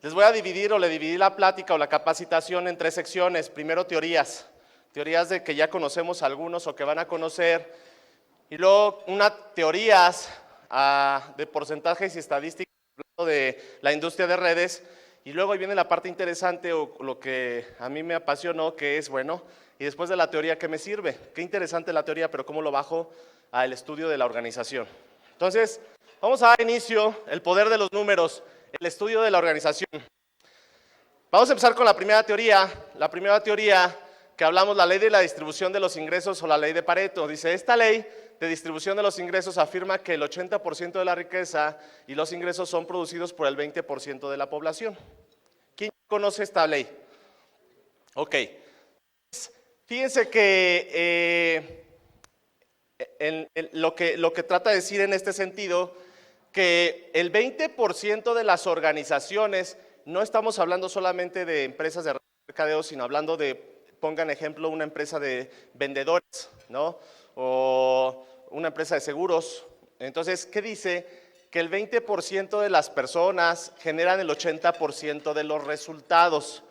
Les voy a dividir o le dividí la plática o la capacitación en 3 secciones. Primero teorías de que ya conocemos algunos o que van a conocer. Y luego teorías de porcentajes y estadísticas de la industria de redes. Y luego ahí viene la parte interesante o lo que a mí me apasionó, que es, bueno, y después de la teoría, ¿qué me sirve? Qué interesante la teoría, pero ¿cómo lo bajo al estudio de la organización? Entonces, vamos a dar inicio, el poder de los números, el estudio de la organización. Vamos a empezar con la primera teoría. La primera teoría que hablamos, la ley de la distribución de los ingresos o la ley de Pareto. Dice, esta ley de distribución de los ingresos afirma que el 80% de la riqueza y los ingresos son producidos por el 20% de la población. ¿Quién conoce esta ley? Ok. Fíjense que lo que trata de decir en este sentido, que el 20% de las organizaciones, no estamos hablando solamente de empresas de mercadeo, sino hablando de, pongan ejemplo, una empresa de vendedores, ¿no? O una empresa de seguros. Entonces, ¿qué dice? Que el 20% de las personas generan el 80% de los resultados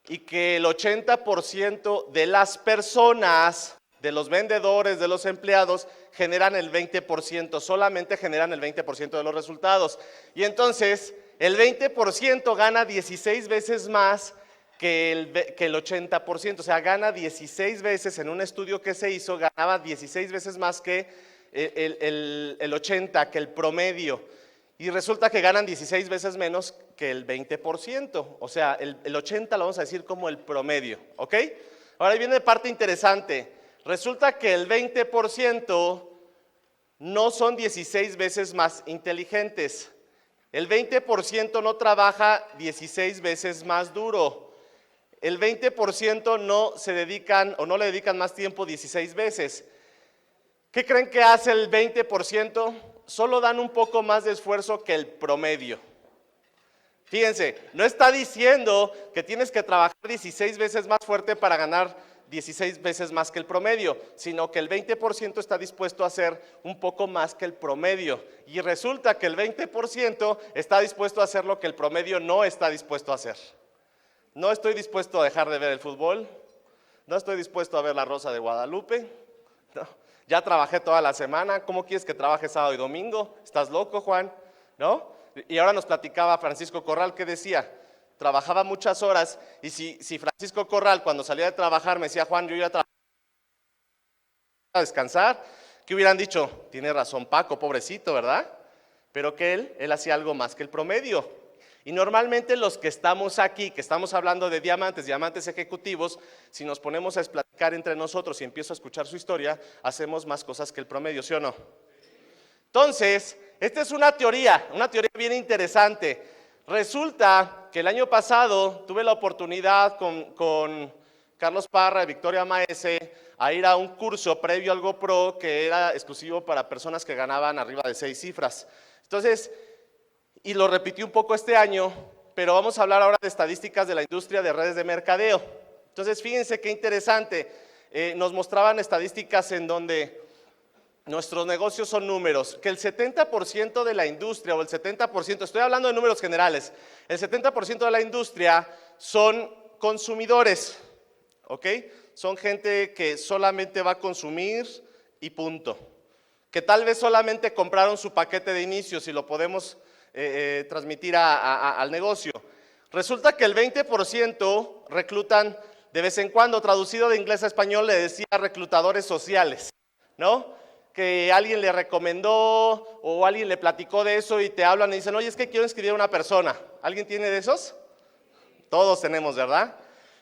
y que el 80% de las personas, de los vendedores, de los empleados, generan el 20%, solamente generan el 20% de los resultados. Y entonces, el 20% gana 16 veces más que el 80%, o sea, gana 16 veces, en un estudio que se hizo, ganaba 16 veces más que el 80%, que el promedio. Y resulta que ganan 16 veces menos que el 20%, o sea, el 80% lo vamos a decir como el promedio, ¿ok? Ahora viene la parte interesante. Resulta que el 20% no son 16 veces más inteligentes. El 20% no trabaja 16 veces más duro. El 20% no se dedican o no le dedican más tiempo 16 veces. ¿Qué creen que hace el 20%? Solo dan un poco más de esfuerzo que el promedio. Fíjense, no está diciendo que tienes que trabajar 16 veces más fuerte para ganar 16 veces más que el promedio, sino que el 20% está dispuesto a hacer un poco más que el promedio. Y resulta que el 20% está dispuesto a hacer lo que el promedio no está dispuesto a hacer. No estoy dispuesto a dejar de ver el fútbol, no estoy dispuesto a ver La Rosa de Guadalupe, no. Ya trabajé toda la semana, ¿cómo quieres que trabaje sábado y domingo? ¿Estás loco, Juan? ¿No? Y ahora nos platicaba Francisco Corral, ¿qué decía? Trabajaba muchas horas y si Francisco Corral cuando salía de trabajar me decía, Juan, yo ya trabajaba a descansar, ¿qué hubieran dicho? Tiene razón Paco, pobrecito, ¿verdad? Pero que él hacía algo más que el promedio. Y normalmente los que estamos aquí, que estamos hablando de diamantes ejecutivos, si nos ponemos a platicar entre nosotros y empiezo a escuchar su historia, hacemos más cosas que el promedio, ¿sí o no? Entonces, esta es una teoría bien interesante. Resulta que el año pasado tuve la oportunidad con Carlos Parra y Victoria Maese a ir a un curso previo al GoPro que era exclusivo para personas que ganaban arriba de 6 cifras. Entonces, y lo repetí un poco este año, pero vamos a hablar ahora de estadísticas de la industria de redes de mercadeo. Entonces, fíjense qué interesante. Nos mostraban estadísticas en donde nuestros negocios son números, que el 70% de la industria, o el 70%, estoy hablando de números generales, el 70% de la industria son consumidores, ¿ok? Son gente que solamente va a consumir y punto. Que tal vez solamente compraron su paquete de inicio, si lo podemos transmitir al negocio. Resulta que el 20% reclutan de vez en cuando, traducido de inglés a español, le decía reclutadores sociales, ¿no? Que alguien le recomendó o alguien le platicó de eso y te hablan y dicen, oye, es que quiero inscribir a una persona. ¿Alguien tiene de esos? Todos tenemos, ¿verdad?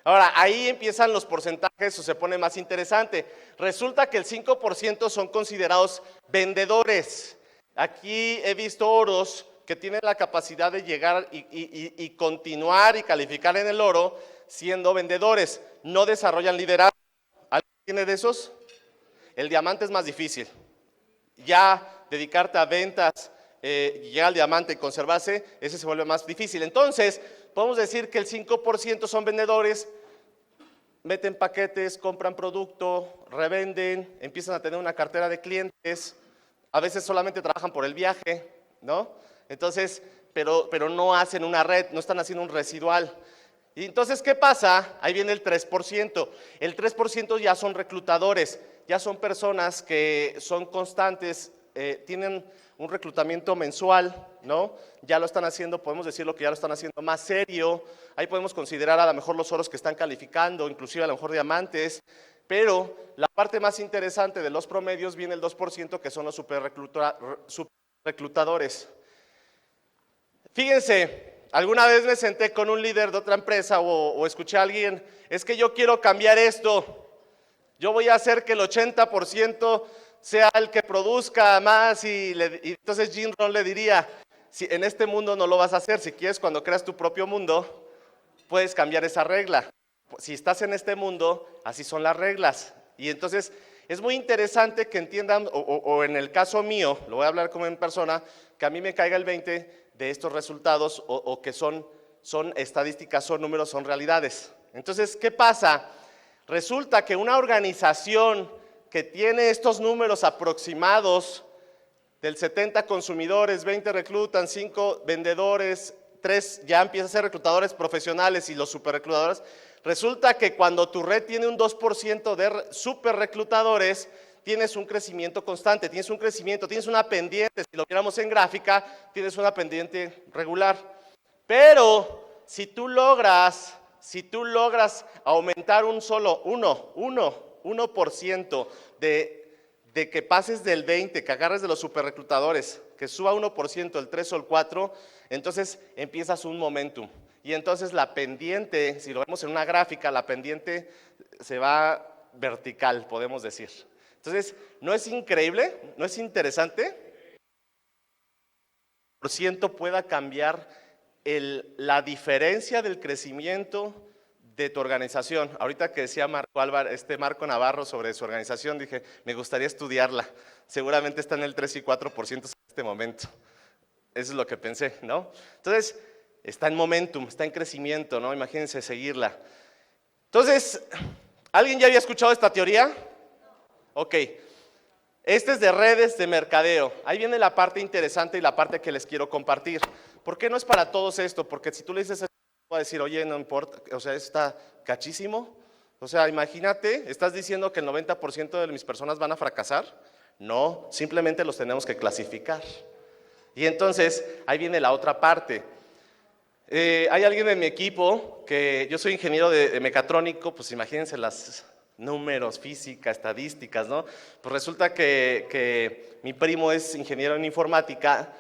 Ahora, ahí empiezan los porcentajes o se pone más interesante. Resulta que el 5% son considerados vendedores. Aquí he visto oros que tienen la capacidad de llegar y continuar y calificar en el oro siendo vendedores. No desarrollan liderazgo. ¿Alguien tiene de esos? El diamante es más difícil. Ya dedicarte a ventas, llegar al diamante y conservarse, ese se vuelve más difícil. Entonces, podemos decir que el 5% son vendedores, meten paquetes, compran producto, revenden, empiezan a tener una cartera de clientes, a veces solamente trabajan por el viaje, ¿no? Entonces, pero no hacen una red, no están haciendo un residual. Y entonces, ¿qué pasa? Ahí viene el 3%. El 3% ya son reclutadores, ya son personas que son constantes, tienen un reclutamiento mensual, ¿no? Ya lo están haciendo, podemos decirlo que ya lo están haciendo más serio. Ahí podemos considerar a lo mejor los oros que están calificando, inclusive a lo mejor diamantes. Pero la parte más interesante de los promedios viene el 2%, que son los superreclutadores. Fíjense, alguna vez me senté con un líder de otra empresa o escuché a alguien, es que yo quiero cambiar esto, yo voy a hacer que el 80% sea el que produzca más y entonces Jim Rohn le diría, si en este mundo no lo vas a hacer, si quieres cuando creas tu propio mundo, puedes cambiar esa regla. Si estás en este mundo, así son las reglas. Y entonces es muy interesante que entiendan, o en el caso mío, lo voy a hablar como en persona, que a mí me caiga el 20 de estos resultados o que son estadísticas, son números, son realidades. Entonces, ¿qué pasa? Resulta que una organización que tiene estos números aproximados del 70 consumidores, 20 reclutan, 5 vendedores, 3 ya empiezan a ser reclutadores profesionales y los superreclutadores, resulta que cuando tu red tiene un 2% de superreclutadores, tienes un crecimiento constante, tienes un crecimiento, tienes una pendiente, si lo viéramos en gráfica, tienes una pendiente regular. Pero si tú logras aumentar un solo 1% de que pases del 20, que agarres de los superreclutadores, que suba 1%, el 3 o el 4, entonces empiezas un momentum. Y entonces la pendiente, si lo vemos en una gráfica, la pendiente se va vertical, podemos decir. Entonces, ¿no es increíble? ¿No es interesante? ¿El ciento pueda cambiar la diferencia del crecimiento de tu organización? Ahorita que decía Marco Navarro sobre su organización, dije, me gustaría estudiarla. Seguramente está en el 3 y 4% en este momento. Eso es lo que pensé, ¿no? Entonces, está en momentum, está en crecimiento, ¿no? Imagínense seguirla. Entonces, ¿alguien ya había escuchado esta teoría? Ok, este es de redes de mercadeo. Ahí viene la parte interesante y la parte que les quiero compartir. ¿Por qué no es para todos esto? Porque si tú le dices, va a decir, oye, no importa, o sea, está cachísimo. O sea, imagínate, ¿estás diciendo que el 90% de mis personas van a fracasar? No, simplemente los tenemos que clasificar. Y entonces, ahí viene la otra parte. Hay alguien en mi equipo, que yo soy ingeniero de mecatrónico, pues imagínense las números, física, estadísticas, ¿no? Pues resulta que mi primo es ingeniero en informática,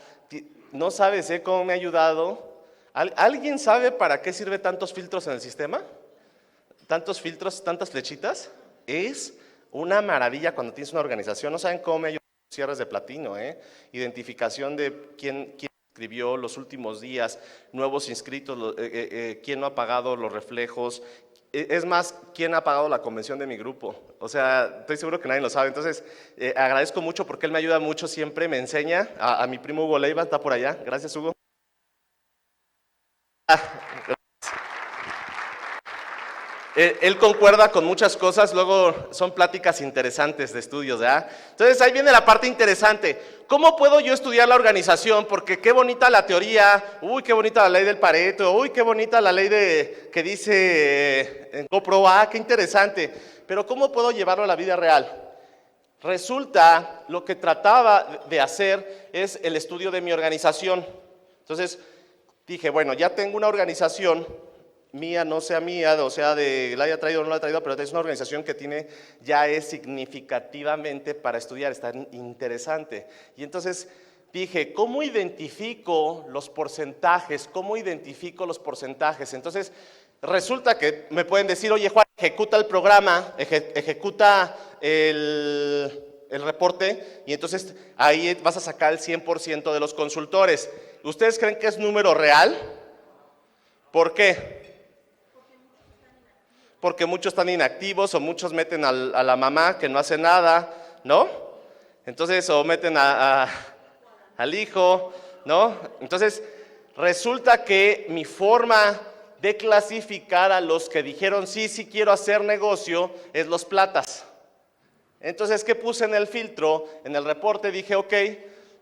no sabes cómo me ha ayudado. ¿Alguien sabe para qué sirve tantos filtros en el sistema? ¿Tantos filtros, tantas flechitas? Es una maravilla cuando tienes una organización. No saben cómo me ayudan los cierres de platino, identificación de quién escribió los últimos días, nuevos inscritos, quién no ha pagado los reflejos. Es más, ¿quién ha pagado la convención de mi grupo? O sea, estoy seguro que nadie lo sabe. Entonces, agradezco mucho porque él me ayuda mucho, siempre me enseña. A mi primo Hugo Leiva, está por allá. Gracias, Hugo. Él concuerda con muchas cosas, luego son pláticas interesantes de estudios, ¿verdad? Entonces, ahí viene la parte interesante. ¿Cómo puedo yo estudiar la organización? Porque qué bonita la teoría, uy, qué bonita la ley del Pareto, uy, qué bonita la ley que dice en GoPro, qué interesante. Pero ¿cómo puedo llevarlo a la vida real? Resulta, lo que trataba de hacer es el estudio de mi organización. Entonces, dije, bueno, ya tengo una organización, mía, no sea mía, o sea, la haya traído o no la haya traído, pero es una organización que ya es significativamente para estudiar, está interesante. Y entonces dije, ¿cómo identifico los porcentajes? ¿Cómo identifico los porcentajes? Entonces, resulta que me pueden decir, oye, Juan, ejecuta el programa, ejecuta el reporte, y entonces ahí vas a sacar el 100% de los consultores. ¿Ustedes creen que es número real? ¿Por qué? Porque muchos están inactivos o muchos meten a la mamá que no hace nada, ¿no? Entonces, o meten al hijo, ¿no? Entonces, resulta que mi forma de clasificar a los que dijeron, sí quiero hacer negocio, es los platas. Entonces, ¿qué puse en el filtro? En el reporte dije, ok,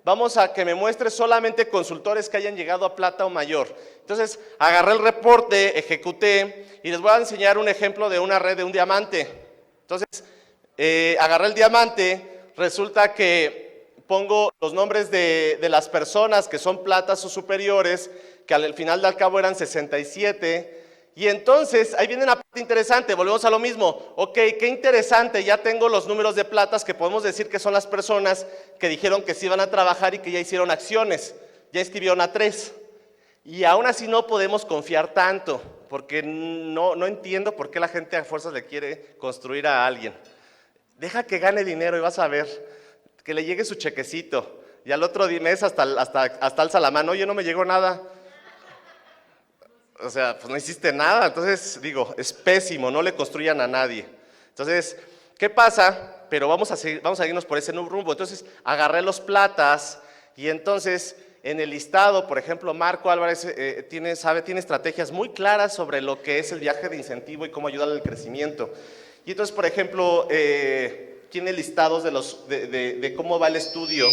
vamos a que me muestre solamente consultores que hayan llegado a plata o mayor. Entonces, agarré el reporte, ejecuté y les voy a enseñar un ejemplo de una red de un diamante. Entonces, agarré el diamante, resulta que pongo los nombres de las personas que son platas o superiores, que al final del cabo eran 67. Y entonces, ahí viene una parte interesante, volvemos a lo mismo. Ok, qué interesante, ya tengo los números de platas que podemos decir que son las personas que dijeron que sí iban a trabajar y que ya hicieron acciones, ya inscribieron a 3. Y aún así no podemos confiar tanto, porque no entiendo por qué la gente a fuerzas le quiere construir a alguien. Deja que gane dinero y vas a ver, que le llegue su chequecito. Y al otro mes hasta alza la mano, oye, no me llegó nada. O sea, pues no hiciste nada. Entonces, digo, es pésimo, no le construyan a nadie. Entonces, ¿qué pasa? Pero vamos a seguirnos por ese rumbo. Entonces, agarré los platas y entonces, en el listado, por ejemplo, Marco Álvarez tiene estrategias muy claras sobre lo que es el viaje de incentivo y cómo ayudar al crecimiento. Y entonces, por ejemplo, tiene listados de cómo va el estudio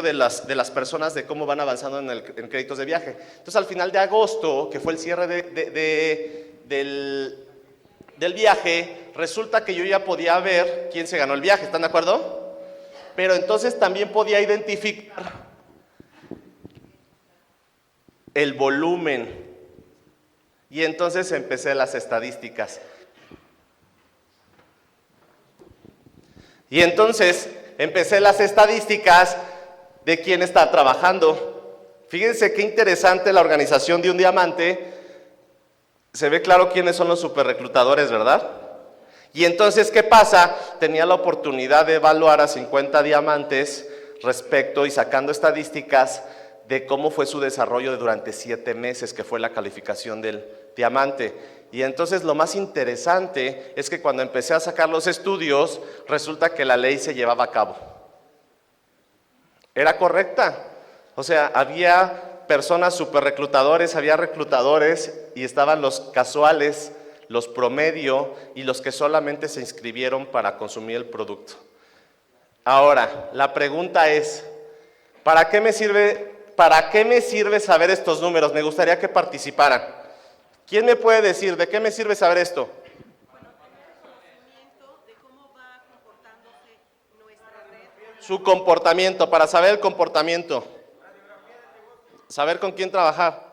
de las personas, de cómo van avanzando en créditos de viaje. Entonces, al final de agosto, que fue el cierre del viaje, resulta que yo ya podía ver quién se ganó el viaje, ¿están de acuerdo? Pero entonces también podía identificar el volumen. Y entonces empecé las estadísticas. Y entonces empecé las estadísticas de quién está trabajando. Fíjense qué interesante la organización de un diamante. Se ve claro quiénes son los superreclutadores, ¿verdad? Y entonces, ¿qué pasa? Tenía la oportunidad de evaluar a 50 diamantes respecto y sacando estadísticas de cómo fue su desarrollo durante 7 meses, que fue la calificación del diamante. Y entonces lo más interesante es que cuando empecé a sacar los estudios, resulta que la ley se llevaba a cabo. Era correcta. O sea, había personas superreclutadores, había reclutadores y estaban los casuales, los promedio y los que solamente se inscribieron para consumir el producto. Ahora, la pregunta es, ¿para qué me sirve saber estos números? Me gustaría que participaran. ¿Quién me puede decir de qué me sirve saber esto? Bueno, tener conocimiento de cómo va comportándose nuestra red. Su comportamiento, para saber el comportamiento. Saber con quién trabajar.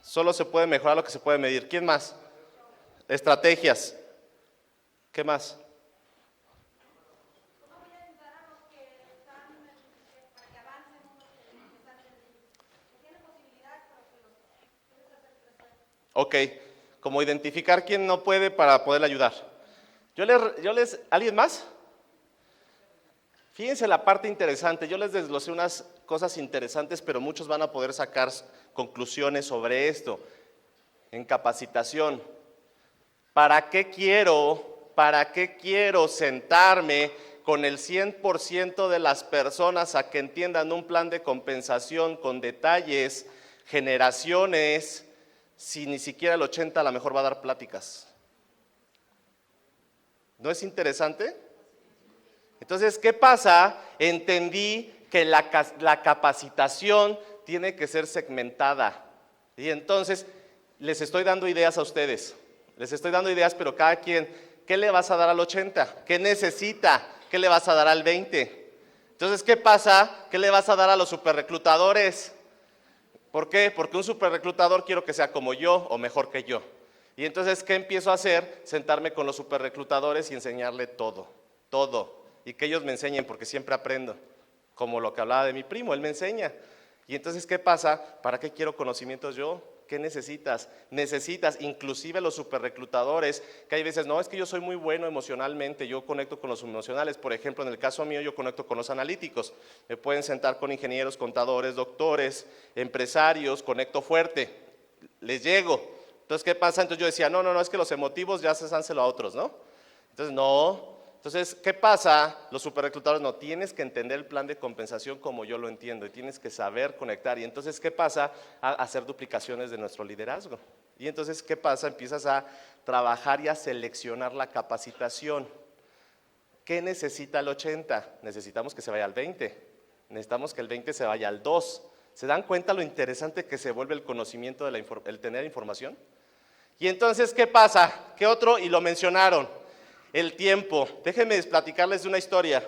Solo se puede mejorar lo que se puede medir. ¿Quién más? Estrategias. ¿Qué más? Ok, como identificar quién no puede para poderle ayudar. ¿Alguien más? Fíjense la parte interesante, yo les desglosé unas cosas interesantes, pero muchos van a poder sacar conclusiones sobre esto. En capacitación, ¿para qué quiero sentarme con el 100% de las personas a que entiendan un plan de compensación con detalles, generaciones, si ni siquiera el 80% a lo mejor va a dar pláticas? ¿No es interesante? Entonces, ¿qué pasa? Entendí que la capacitación tiene que ser segmentada. Y entonces, les estoy dando ideas a ustedes. Les estoy dando ideas, pero cada quien, ¿qué le vas a dar al 80%? ¿Qué necesita? ¿Qué le vas a dar al 20%? Entonces, ¿qué pasa? ¿Qué le vas a dar a los superreclutadores? ¿Por qué? Porque un superreclutador quiero que sea como yo o mejor que yo. Y entonces, ¿qué empiezo a hacer? Sentarme con los superreclutadores y enseñarle todo. Y que ellos me enseñen, porque siempre aprendo. Como lo que hablaba de mi primo, él me enseña. Y entonces, ¿qué pasa? ¿Para qué quiero conocimientos yo? ¿Qué necesitas? Necesitas, inclusive los superreclutadores, que hay veces, no, es que yo soy muy bueno emocionalmente, yo conecto con los emocionales. Por ejemplo, en el caso mío, yo conecto con los analíticos. Me pueden sentar con ingenieros, contadores, doctores, empresarios, conecto fuerte, les llego. Entonces, ¿qué pasa? Entonces yo decía, no, es que los emotivos ya se dánselo a otros, ¿no? Entonces, no. Entonces, ¿qué pasa? Los superreclutadores, no, tienes que entender el plan de compensación como yo lo entiendo y tienes que saber conectar. Y entonces, ¿qué pasa? A hacer duplicaciones de nuestro liderazgo. Y entonces, ¿qué pasa? Empiezas a trabajar y a seleccionar la capacitación. ¿Qué necesita el 80? Necesitamos que se vaya al 20. Necesitamos que el 20 se vaya al 2. ¿Se dan cuenta lo interesante que se vuelve el conocimiento, el tener información? Y entonces, ¿qué pasa? ¿Qué otro? Y lo mencionaron, el tiempo. Déjenme platicarles de una historia.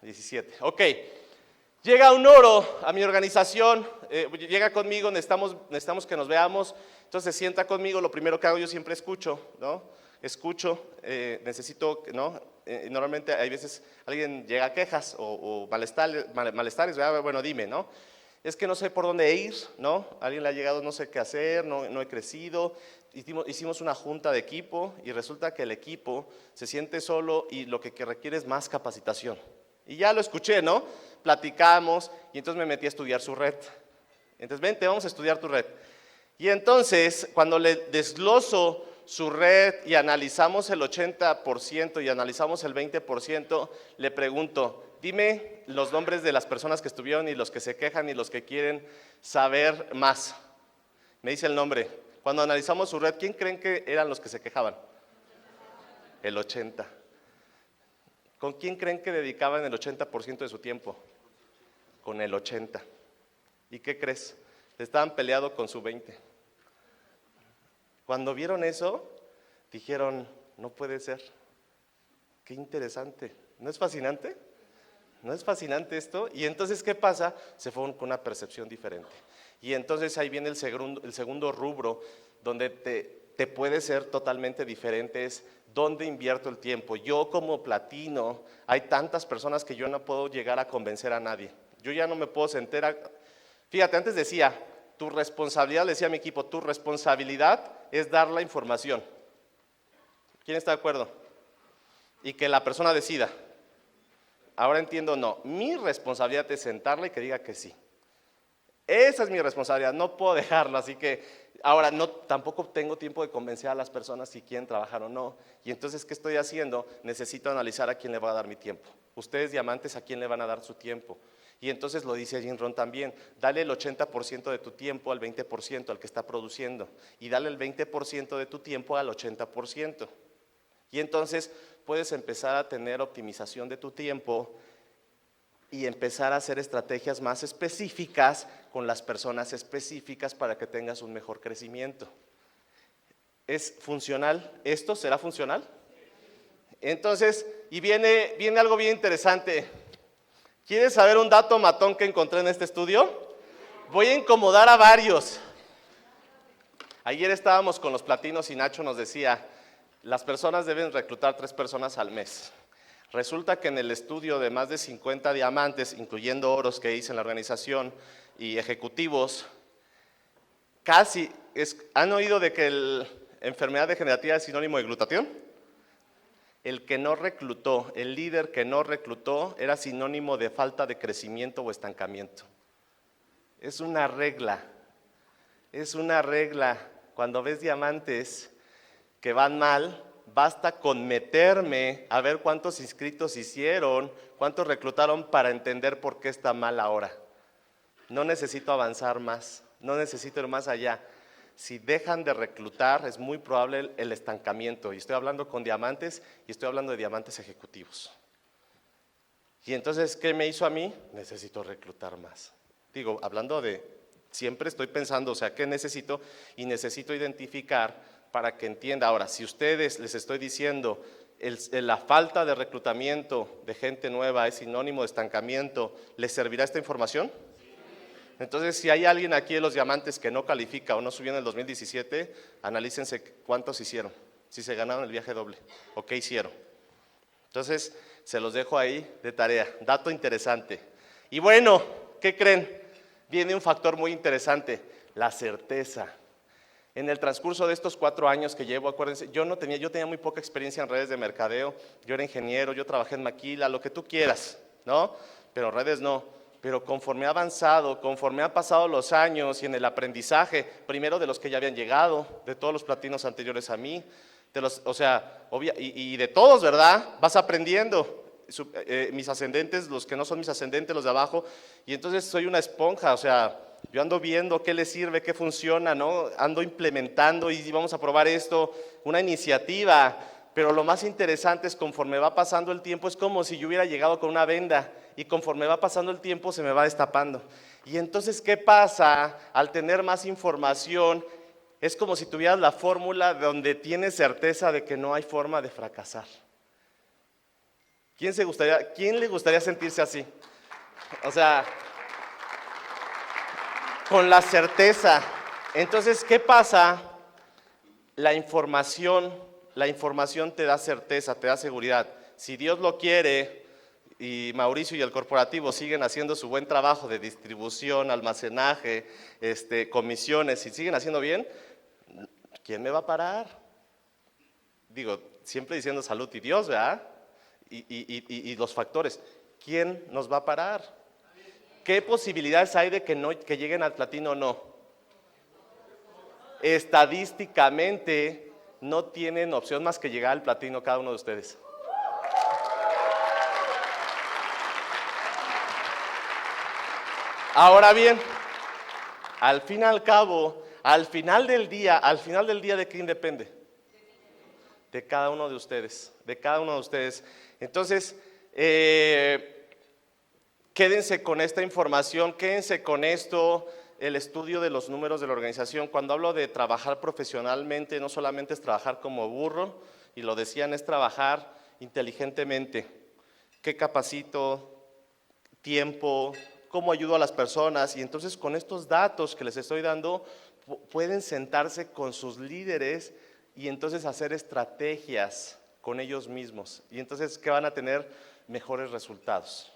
17, ok. Llega un oro a mi organización, llega conmigo, necesitamos que nos veamos, entonces se sienta conmigo, lo primero que hago yo siempre escucho, ¿no? Escucho, necesito, ¿no? Normalmente hay veces alguien llega a quejas o malestares, bueno, dime, ¿no? Es que no sé por dónde ir, ¿no? Alguien le ha llegado, no sé qué hacer, no he crecido. Hicimos una junta de equipo y resulta que el equipo se siente solo y lo que requiere es más capacitación. Y ya lo escuché, ¿no? Platicamos y entonces me metí a estudiar su red. Entonces, vente, vamos a estudiar tu red. Y entonces, cuando le desgloso su red y analizamos el 80% y analizamos el 20%, le pregunto, dime los nombres de las personas que estuvieron y los que se quejan y los que quieren saber más. Me dice el nombre. Cuando analizamos su red, ¿quién creen que eran los que se quejaban? El 80%. ¿Con quién creen que dedicaban el 80% de su tiempo? Con el 80%. ¿Y qué crees? Estaban peleados con su 20%. Cuando vieron eso, dijeron, no puede ser. Qué interesante. ¿No es fascinante? ¿No es fascinante esto? Y entonces, ¿qué pasa? Se fueron con una percepción diferente. Y entonces ahí viene el segundo rubro, donde te puede ser totalmente diferente, es dónde invierto el tiempo. Yo como platino, hay tantas personas que yo no puedo llegar a convencer a nadie. Yo ya no me puedo sentar Fíjate, antes decía, tu responsabilidad, le decía a mi equipo, tu responsabilidad es dar la información. ¿Quién está de acuerdo? Y que la persona decida. Ahora entiendo, no, mi responsabilidad es sentarla y que diga que sí. Esa es mi responsabilidad, no puedo dejarlo, así que ahora tampoco tengo tiempo de convencer a las personas si quieren trabajar o no. Y entonces, ¿qué estoy haciendo? Necesito analizar a quién le voy a dar mi tiempo. Ustedes, diamantes, ¿a quién le van a dar su tiempo? Y entonces lo dice Jim Rohn también, dale el 80% de tu tiempo al 20%, al que está produciendo, y dale el 20% de tu tiempo al 80%. Y entonces puedes empezar a tener optimización de tu tiempo y empezar a hacer estrategias más específicas con las personas específicas para que tengas un mejor crecimiento. ¿Es funcional? ¿Esto será funcional? Entonces, y viene algo bien interesante. ¿Quieres saber un dato matón que encontré en este estudio? Voy a incomodar a varios. Ayer estábamos con los platinos y Nacho nos decía, las personas deben reclutar 3 personas al mes. Resulta que en el estudio de más de 50 diamantes, incluyendo oros que hice en la organización y ejecutivos, ¿han oído de que la enfermedad degenerativa es sinónimo de glutatión? El que no reclutó, el líder que no reclutó, era sinónimo de falta de crecimiento o estancamiento. Es una regla. Cuando ves diamantes que van mal, basta con meterme a ver cuántos inscritos hicieron, cuántos reclutaron para entender por qué está mal ahora. No necesito avanzar más, no necesito ir más allá. Si dejan de reclutar, es muy probable el estancamiento. Y estoy hablando con diamantes y estoy hablando de diamantes ejecutivos. Y entonces, ¿qué me hizo a mí? Necesito reclutar más. Digo, hablando siempre estoy pensando, o sea, ¿qué necesito? Y necesito identificar para que entienda. Ahora, si ustedes les estoy diciendo, la falta de reclutamiento de gente nueva es sinónimo de estancamiento, ¿les servirá esta información? Entonces, si hay alguien aquí de los diamantes que no califica o no subió en el 2017, analícense cuántos hicieron, si se ganaron el viaje doble o qué hicieron. Entonces, se los dejo ahí de tarea, dato interesante. Y bueno, ¿qué creen? Viene un factor muy interesante, la certeza. En el transcurso de estos 4 años que llevo, acuérdense, yo tenía muy poca experiencia en redes de mercadeo, yo era ingeniero, yo trabajé en maquila, lo que tú quieras, ¿no? Pero redes no. Pero conforme ha avanzado, conforme han pasado los años y en el aprendizaje, primero de los que ya habían llegado, de todos los platinos anteriores a mí, y de todos, ¿verdad? Vas aprendiendo. Mis ascendentes, los que no son mis ascendentes, los de abajo, y entonces soy una esponja, o sea, yo ando viendo qué le sirve, qué funciona, ¿no? Ando implementando y vamos a probar esto, una iniciativa. Pero lo más interesante es conforme va pasando el tiempo, es como si yo hubiera llegado con una venda y conforme va pasando el tiempo se me va destapando. Y entonces, ¿qué pasa? Al tener más información, es como si tuvieras la fórmula donde tienes certeza de que no hay forma de fracasar. ¿Quién le gustaría sentirse así? O sea, con la certeza. Entonces, ¿qué pasa? La información te da certeza, te da seguridad. Si Dios lo quiere y Mauricio y el corporativo siguen haciendo su buen trabajo de distribución, almacenaje, comisiones, y siguen haciendo bien, ¿quién me va a parar? Digo, siempre diciendo salud y Dios, ¿verdad? Y los factores. ¿Quién nos va a parar? ¿Qué posibilidades hay de que lleguen al platino o no? Estadísticamente no tienen opción más que llegar al platino cada uno de ustedes. Ahora bien, al fin y al cabo, al final del día, ¿de quién depende? De cada uno de ustedes, de cada uno de ustedes. Entonces, quédense con esta información, quédense con esto, el estudio de los números de la organización. Cuando hablo de trabajar profesionalmente, no solamente es trabajar como burro, y lo decían, es trabajar inteligentemente. ¿Qué capacito? Tiempo, cómo ayudo a las personas. Y entonces con estos datos que les estoy dando, pueden sentarse con sus líderes y entonces hacer estrategias con ellos mismos. Y entonces, ¿qué van a tener? Mejores resultados.